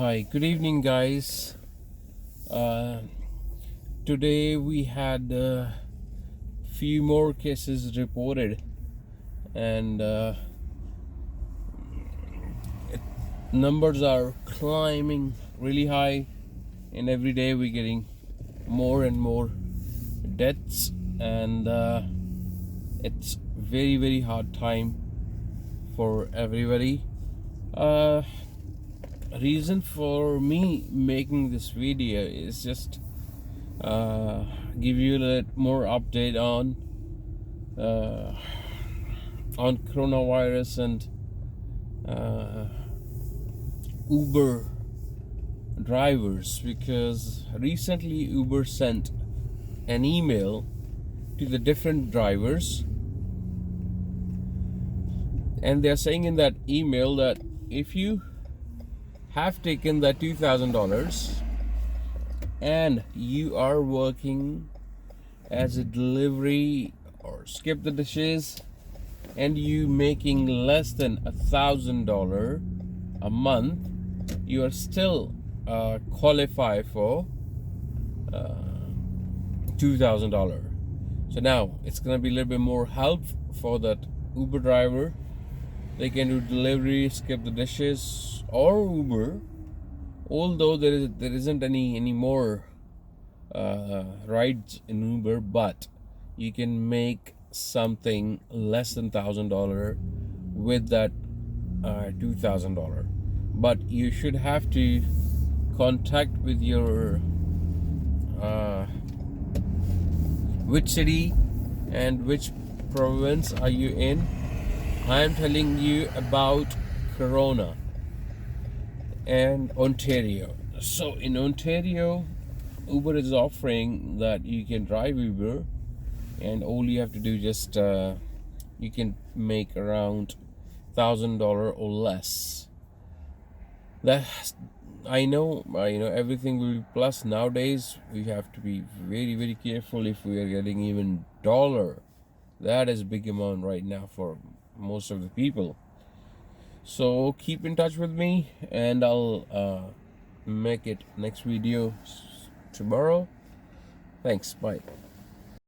Hi, good evening, guys. Uh, Today we had a few more cases reported, and numbers are climbing really high, and every day we're getting more and more deaths, and it's very, very hard time for everybody. Uh, Reason for me making this video is just give you a little more update uh, on coronavirus and Uber drivers, because recently Uber sent an email to the different drivers, and they're saying in that email that if you have taken that $2,000 and you are working as a delivery or skip the dishes and you making less than $1,000 a month, you are still qualify for $2,000. So now it's gonna be a little bit more help for that Uber driver. They can do delivery, skip the dishes, or Uber. Although there isn't any more rides in Uber, but you can make something less than $1,000 with that $2,000. But you should have to contact with your which city and which province are you in. I am telling you about Corona and Ontario. So in Ontario, Uber is offering that you can drive Uber, and all you have to do just you can make around $1,000 or less. That I know everything will be plus. Nowadays we have to be very, very careful if we are getting even dollar. That is a big amount right now for most of the people. So keep in touch with me, and I'll make it next video tomorrow. Thanks. Bye.